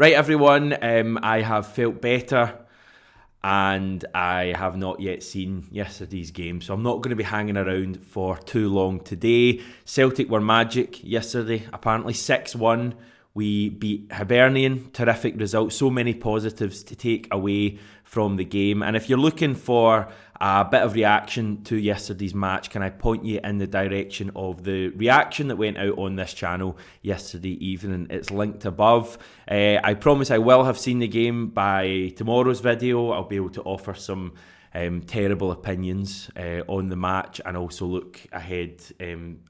Right, everyone, I have felt better and I have not yet seen yesterday's game, so I'm not going to be hanging around for too long today. Celtic were magic yesterday, apparently 6-1. We beat Hibernian, terrific result, so many positives to take away from the game. And if you're looking for a bit of reaction to yesterday's match, can I point you in the direction of the reaction that went out on this channel yesterday evening? It's linked above. I promise I will have seen the game by tomorrow's video. I'll be able to offer some terrible opinions on the match and also look ahead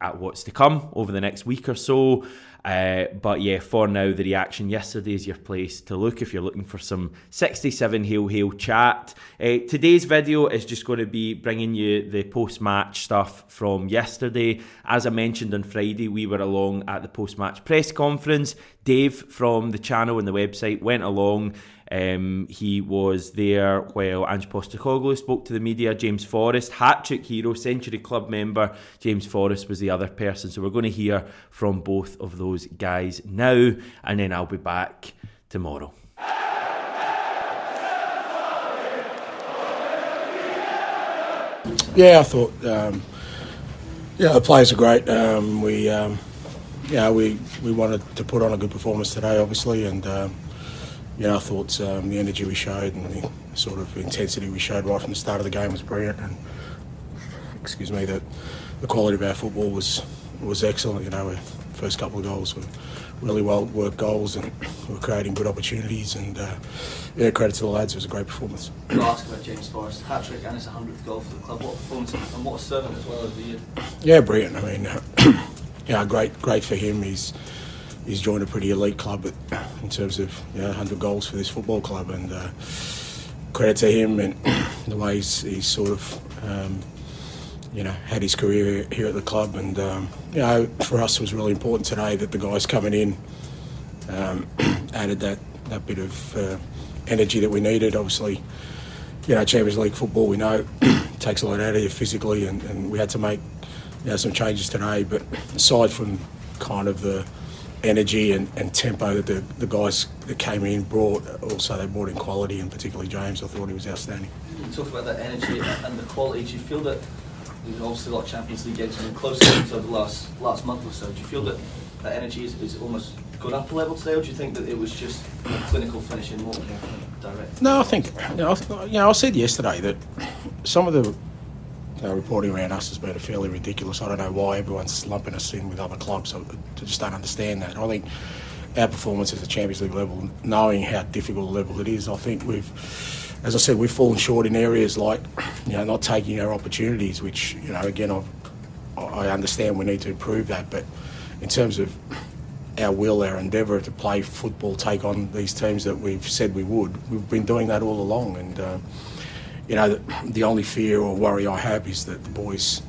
at what's to come over the next week or so. But yeah, for now, the reaction yesterday is your place to look if you're looking for some 67 Hail chat. Today's video is just going to be bringing you the post-match stuff from yesterday. As I mentioned on Friday, we were along at the post-match press conference. Dave from the channel and the website went along. He was there while Ange Postecoglou spoke to the media. James Forrest, hat-trick hero, Century Club member, James Forrest was the other person. So we're going to hear from both of those guys now, and then I'll be back tomorrow. Yeah, I thought, the players are great. We wanted to put on a good performance today, obviously, and I thought the energy we showed and the sort of intensity we showed right from the start of the game was brilliant. And the quality of our football was excellent. Our first couple of goals were really well worked goals, and we were creating good opportunities. And credit to the lads. It was a great performance. I'll ask about James Forrest, hat-trick and his 100th goal for the club. What performance and what a servant as well over the year. Yeah, brilliant. I mean, great for him. He's joined a pretty elite club in terms of 100 goals for this football club, and credit to him and the way he's sort of had his career here at the club. And for us it was really important today that the guys coming in added that bit of energy that we needed. Obviously, Champions League football, we know takes a lot out of you physically, and we had to make some changes today. But aside from kind of the energy and tempo that the guys that came in brought, also they brought in quality, and particularly James, I thought he was outstanding. You talk about that energy and the quality. Do you feel that there's obviously a lot of Champions League games and close games over the last month or so? Do you feel that that energy is almost gone up a level today, or do you think that it was just clinical finishing, more direct? No, I think I said yesterday that some of the reporting around us has been fairly ridiculous. I don't know why everyone's lumping us in with other clubs. I just don't understand that. I think our performance at the Champions League level, knowing how difficult a level it is, I think as I said, we've fallen short in areas like not taking our opportunities, which again I understand we need to improve that. But in terms of our will, our endeavour to play football, take on these teams that we've said we would, we've been doing that all along. And the only fear or worry I have is that the boys,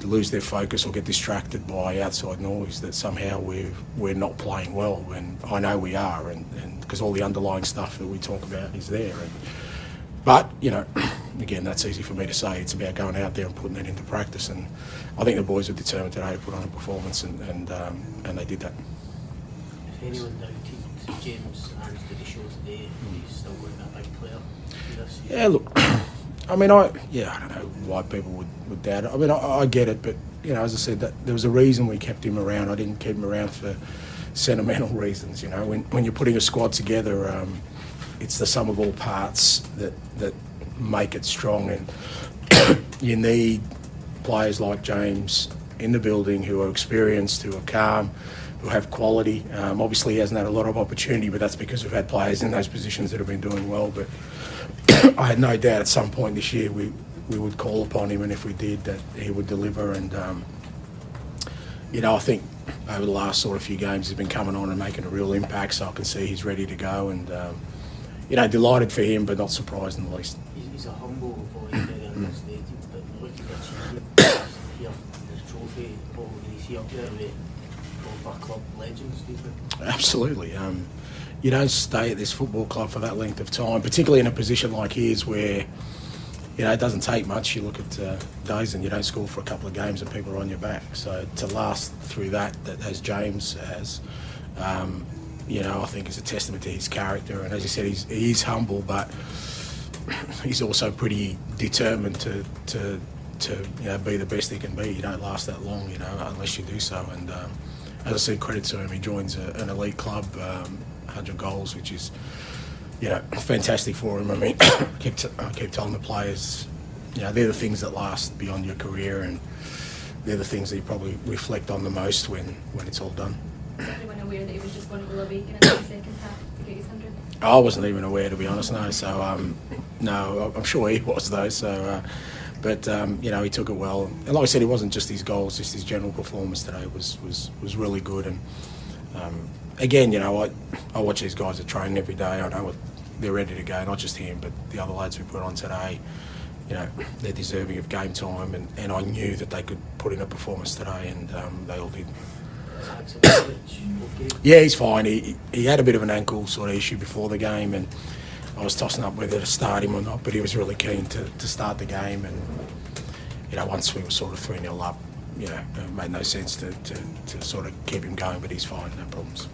lose their focus or get distracted by outside noise, that somehow we're not playing well. And I know we are, and because all the underlying stuff that we talk about is there. But again, that's easy for me to say. It's about going out there and putting it into practice. And I think the boys are determined today to put on a performance, and they did that. If anyone doubted James and did he show today, he's still going to be a big player. Yeah, look, I don't know why people would doubt it. I mean, I get it, but as I said, that there was a reason we kept him around. I didn't keep him around for sentimental reasons. When you're putting a squad together, it's the sum of all parts that make it strong, and you need players like James in the building who are experienced, who are calm, who have quality. Obviously, he hasn't had a lot of opportunity, but that's because we've had players in those positions that have been doing well. But I had no doubt at some point this year we would call upon him, and if we did, that he would deliver. And I think over the last sort of few games he's been coming on and making a real impact, so I can see he's ready to go. And delighted for him, but not surprised in the least. He's a humble boy, very understated, but looking at him here, his trophy, probably he's up there with both our club legends, do you think? Absolutely. You don't stay at this football club for that length of time, particularly in a position like his where it doesn't take much. You look at days and you don't score for a couple of games and people are on your back. So to last through that as James has, you know, I think is a testament to his character. And as you said, he's humble, but he's also pretty determined to you know, be the best he can be. You don't last that long, you know, unless you do so. And as I said, credit to him. He joins an elite club, 100 goals, which is, you know, fantastic for him. I mean, I keep telling the players, you know, they're the things that last beyond your career, and they're the things that you probably reflect on the most when it's all done. Was everyone aware that he was just going to go a week in the second half to get his 100? I wasn't even aware, to be honest, no. So, no, I'm sure he was, though. So, but you know, he took it well. And like I said, it wasn't just his goals; just his general performance today was really good. And again, you know, I watch these guys at training every day. I know they're ready to go. Not just him, but the other lads we put on today. You know, they're deserving of game time, and I knew that they could put in a performance today, and they all did. Yeah, he's fine. He had a bit of an ankle sort of issue before the game, and I was tossing up whether to start him or not, but he was really keen to start the game. And you know, once we were sort of 3-0 up, you know, it made no sense to sort of keep him going, but he's fine, no problems.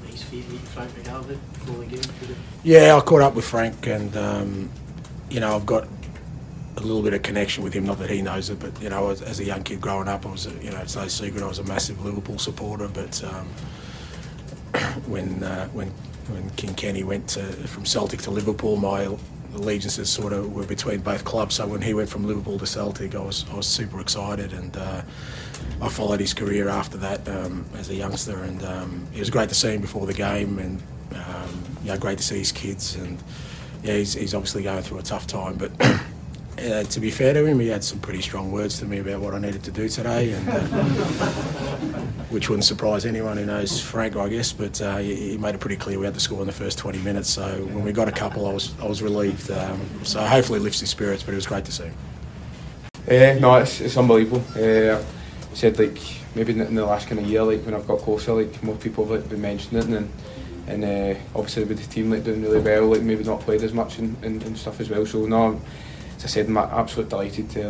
Nice feed meet Frank McGarvey before the game. Yeah, I caught up with Frank, and you know, I've got a little bit of connection with him, not that he knows it, but you know, as a young kid growing up, I was, you know, it's no secret I was a massive Liverpool supporter. But when King Kenny went from Celtic to Liverpool, my allegiances sort of were between both clubs. So when he went from Liverpool to Celtic, I was super excited, and I followed his career after that as a youngster, and it was great to see him before the game, and you know, great to see his kids, and yeah, he's obviously going through a tough time, but. To be fair to him, he had some pretty strong words to me about what I needed to do today, and which wouldn't surprise anyone who knows Frank, I guess. But he made it pretty clear we had to score in the first 20 minutes. So when we got a couple, I was relieved. So hopefully it lifts his spirits. But it was great to see him. No, it's unbelievable. I said, like, maybe in the last kind of year, like when I've got closer, like more people have been mentioning it, and obviously with the team like doing really well, like maybe not played as much and stuff as well. So no. As I said, I'm absolutely delighted to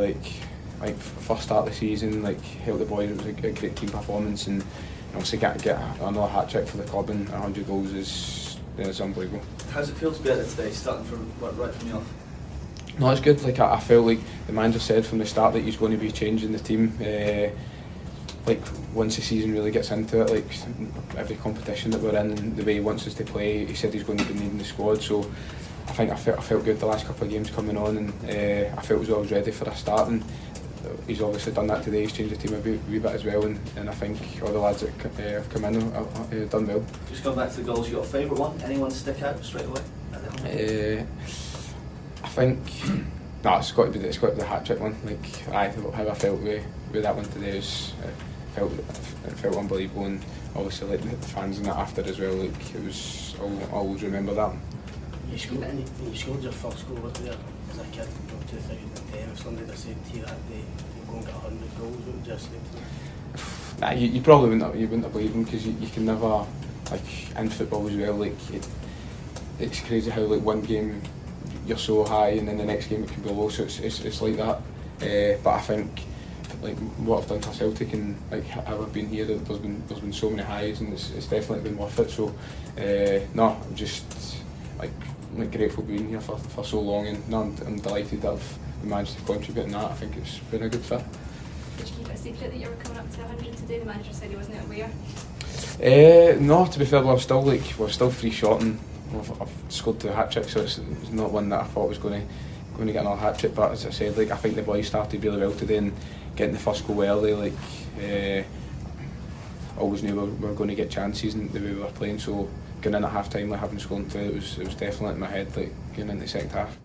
like first start of the season, like help the boys. It was a great team performance, and obviously get another hat trick for the club and 100 goals is unbelievable. How's it feel to be out there today, starting from right from the off? No, it's good. Like I felt like the manager said from the start that he's going to be changing the team. Like once the season really gets into it, like every competition that we're in, the way he wants us to play, he said he's going to be needing the squad. So. I think I felt good the last couple of games coming on, and I felt as well I was ready for a start, and he's obviously done that today. He's changed the team a wee bit as well, and I think all the lads that have come in have done well. Just going back to the goals, you got a favourite one? Anyone stick out straight away? I think it's got to be the hat trick one. Like how I felt with that one today was it felt unbelievable, and obviously like the fans and that after as well. Like it was, I'll always remember that. You scored your first goal there as a kid in 2010. If somebody had said to you that day you're going to get 100 goals, what would you have said? Nah, you probably wouldn't have believed him, because you can never, like in football as well, like it's crazy how like one game you're so high and then the next game it can be low. So it's like that. But I think like what I've done for Celtic and like how I've been here, there's been so many highs, and it's definitely been worth it. So no, I'm just like grateful being here for so long, and no, I'm delighted that I've managed to contribute in that. I think it's been a good fit. Did you keep it a secret that you were coming up to 100 today? The manager said he wasn't aware. No, to be fair, we're still free shot, and I've scored 2 hat tricks, so it's not one that I thought was going to get another hat trick. But as I said, like I think the boys started really well today, and getting the first goal early, like always knew we were going to get chances and the way we were playing. So going in at half time, like having scored 2, it was definitely in my head, like going into the second half.